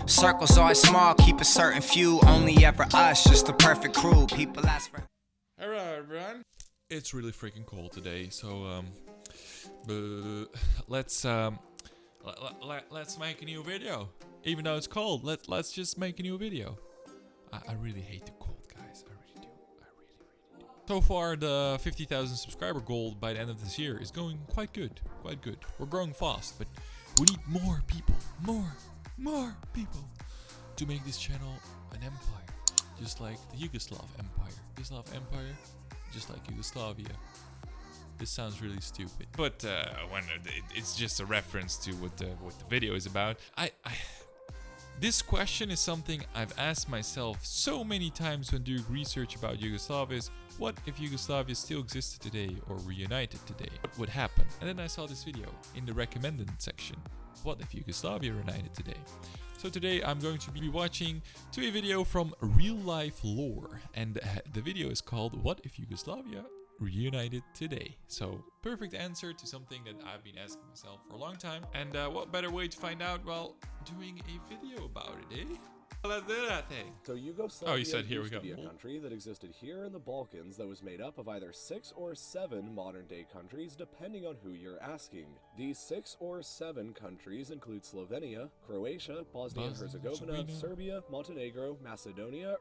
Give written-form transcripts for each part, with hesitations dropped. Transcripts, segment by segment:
Circles always small, keep a certain few. Only ever us, just the perfect crew. People ask for. Hello everyone. It's really freaking cold today, so let's make a new video. Even though it's cold, let's just make a new video. I really hate the cold, guys. I really do. I really do. So far, the 50,000 subscriber goal by the end of this year is going quite good. Quite good. We're growing fast, but we need more people. More people to make this channel an empire, just like the Yugoslav Empire. Yugoslav Empire, just like Yugoslavia. This sounds really stupid, but when it's just a reference to what the video is about. This question is something I've asked myself so many times when doing research about Yugoslavia. What if Yugoslavia still existed today or reunited today? What would happen? And then I saw this video in the recommended section. What if Yugoslavia reunited today? So today I'm going to be watching a video from Real Life Lore, and the video is called What if Yugoslavia reunited today? So perfect answer to something that I've been asking myself for a long time. And what better way to find out? Well, doing a video about it, eh? Let's do that thing. So Yugoslavia here we used go. to be a country that existed here in the Balkans that was made up of either 6 or 7 modern-day countries, depending on who you're asking. These 6 or 7 countries include Slovenia, Croatia, Bosnia and Herzegovina, Serbia, Montenegro, Macedonia,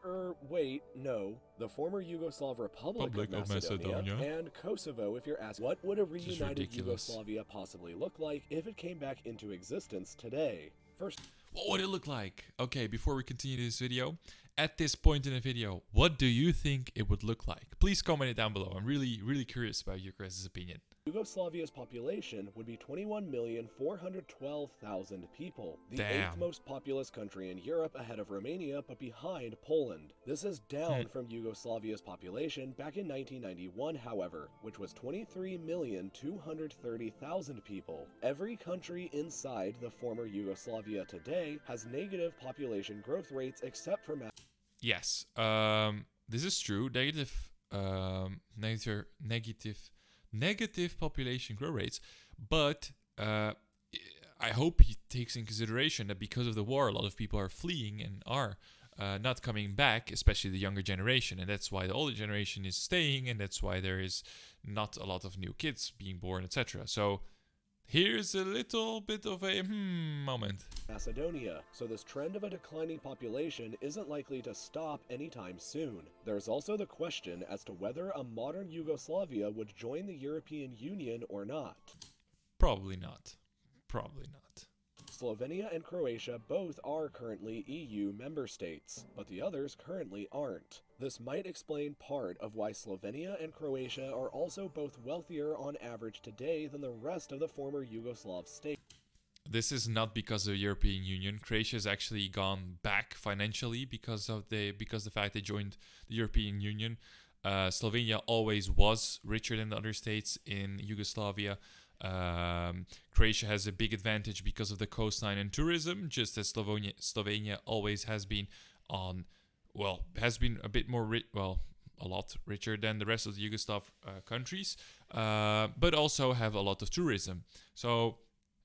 the former Yugoslav Republic of Macedonia, and Kosovo. If you're asking, what would a reunited Yugoslavia possibly look like if it came back into existence today? First, what would it look like? Okay, before we continue this video, at this point in the video, what do you think it would look like? Please comment it down below. I'm really curious about your guys' opinion. Yugoslavia's population would be 21,412,000 people, the Damn. 8th most populous country in Europe, ahead of Romania but behind Poland. This is down from Yugoslavia's population back in 1991, however, which was 23,230,000 people. Every country inside the former Yugoslavia today has negative population growth rates except for Yes, this is true. Negative population growth rates, but I hope he takes in consideration that because of the war, a lot of people are fleeing and are not coming back, especially the younger generation, and that's why the older generation is staying, and that's why there is not a lot of new kids being born, etc. So here's a little bit of a moment. Macedonia, so this trend of a declining population isn't likely to stop anytime soon. There's also the question as to whether a modern Yugoslavia would join the European Union or not. Probably not. Probably not. Slovenia and Croatia both are currently EU member states, but the others currently aren't. This might explain part of why Slovenia and Croatia are also both wealthier on average today than the rest of the former Yugoslav states. This is not because of the European Union. Croatia has actually gone back financially because the fact they joined the European Union. Slovenia always was richer than the other states in Yugoslavia. Croatia has a big advantage because of the coastline and tourism, just as Slovenia always has been has been a bit more a lot richer than the rest of the Yugoslav countries, but also have a lot of tourism. So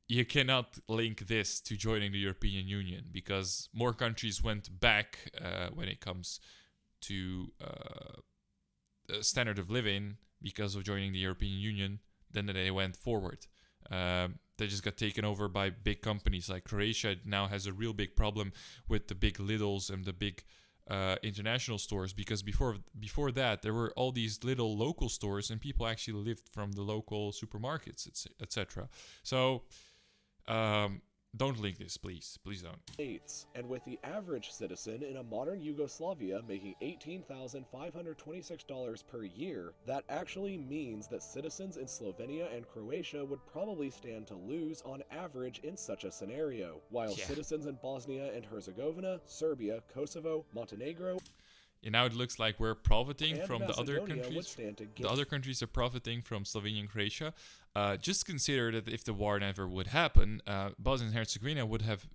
you cannot link this to joining the European Union, because more countries went back when it comes to standard of living because of joining the European Union. Then they went forward. They just got taken over by big companies. Like Croatia now has a real big problem with the big Lidls and the big international stores, because before that there were all these little local stores and people actually lived from the local supermarkets, etc. So don't link this, please don't. And with the average citizen in a modern Yugoslavia making $18,526 per year, that actually means that citizens in Slovenia and Croatia would probably stand to lose on average in such a scenario, while citizens in Bosnia and Herzegovina, Serbia, Kosovo, Montenegro, And now it looks like we're profiting and from the other Macedonia countries. The other countries are profiting from Slovenia and Croatia. Just consider that if the war never would happen, Bosnia and Herzegovina would have,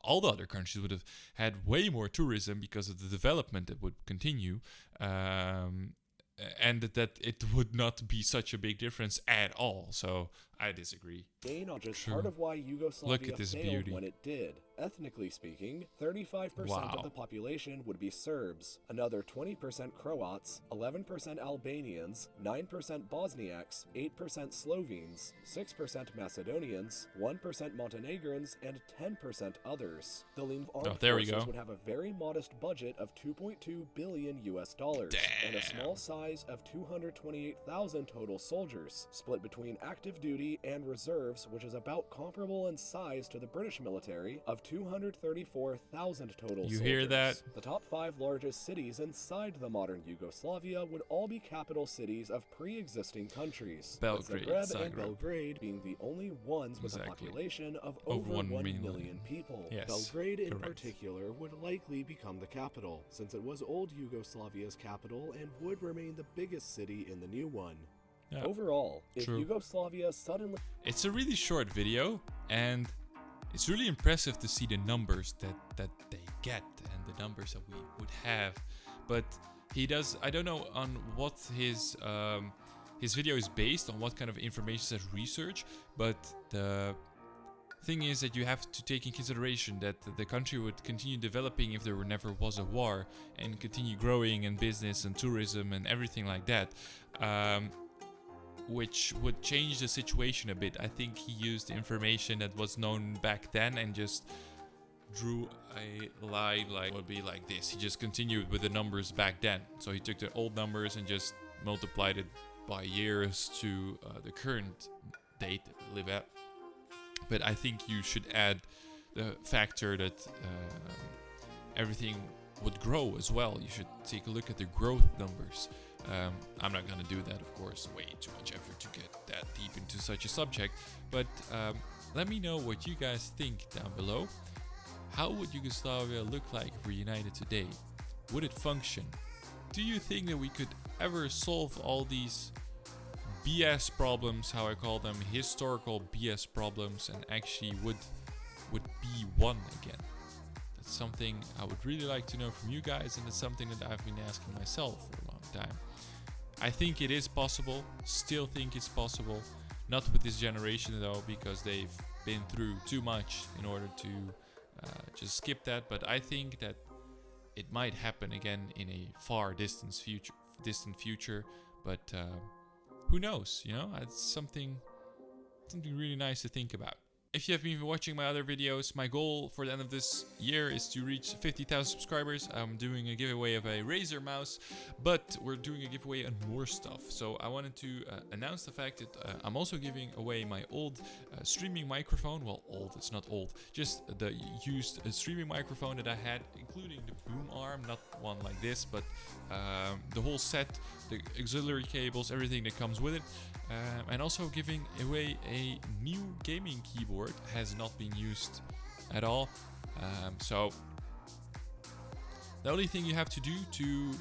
all the other countries would have had way more tourism because of the development that would continue. And that it would not be such a big difference at all. So I disagree. gain on just True. part of why Look Yugoslavia at this failed beauty. when it did. Ethnically speaking, 35% Wow. of the population would be Serbs, another 20% Croats, 11% Albanians, 9% Bosniaks, 8% Slovenes, 6% Macedonians, 1% Montenegrins, and 10% others. The Lim armed there we forces go. would have a very modest budget of 2.2 billion US dollars and a small size of 228,000 total soldiers, split between active duty and reserves, which is about comparable in size to the British military of 234,000 total You soldiers. hear that? The top 5 largest cities inside the modern Yugoslavia would all be capital cities of pre-existing countries, with Belgrade, Zagreb and Zagreb. Belgrade being the only ones with Exactly. a population of Over over 1 1 million. million people. Yes, Belgrade in correct. particular would likely become the capital, since it was old Yugoslavia's capital and would remain the biggest city in the new one. Yeah. Overall, if True. Yugoslavia suddenly It's a really short video, and it's really impressive to see the numbers that they get and the numbers that we would have. But he does, I don't know on what his video is based on, what kind of information as research, but the thing is that you have to take in consideration that the country would continue developing if there never was a war, and continue growing in business and tourism and everything like that, which would change the situation a bit. I think he used information that was known back then and just drew a line like would be like this. He just continued with the numbers back then. So he took the old numbers and just multiplied it by years to the current date that we live at. But I think you should add the factor that everything would grow as well. You should take a look at the growth numbers. I'm not gonna do that, of course. Way too much effort to get that deep into such a subject. But let me know what you guys think down below. How would Yugoslavia look like if we're united today? Would it function? Do you think that we could ever solve all these BS problems, how I call them, historical BS problems, and actually would be one again? That's something I would really like to know from you guys, and it's something that I've been asking myself for a long time. I think it is possible, still think it's possible, not with this generation though, because they've been through too much in order to just skip that, but I think that it might happen again in a far distant future, but who knows, you know? It's something really nice to think about. If you have been watching my other videos, my goal for the end of this year is to reach 50,000 subscribers. I'm doing a giveaway of a Razer mouse, but we're doing a giveaway on more stuff. So I wanted to announce the fact that I'm also giving away my old streaming microphone. Well, old, it's not old, just the used streaming microphone that I had, including the boom arm, not one like this, but the whole set, the auxiliary cables, everything that comes with it. And also giving away a new gaming keyboard, has not been used at all. So the only thing you have to do to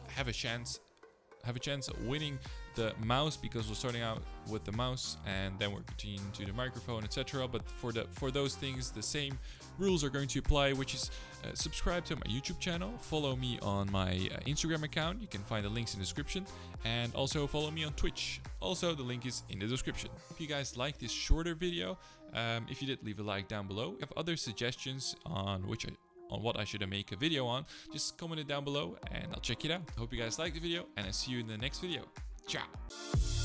have a chance of winning the mouse, because we're starting out with the mouse and then we're continuing to the microphone, etc. But for those things, the same rules are going to apply, which is subscribe to my YouTube channel, follow me on my Instagram account, you can find the links in the description, and also follow me on Twitch. Also, the link is in the description. If you guys like this shorter video, if you did, leave a like down below. If you have other suggestions on what I should make a video on, just comment it down below and I'll check it out. I hope you guys like the video, and I'll see you in the next video. Ciao!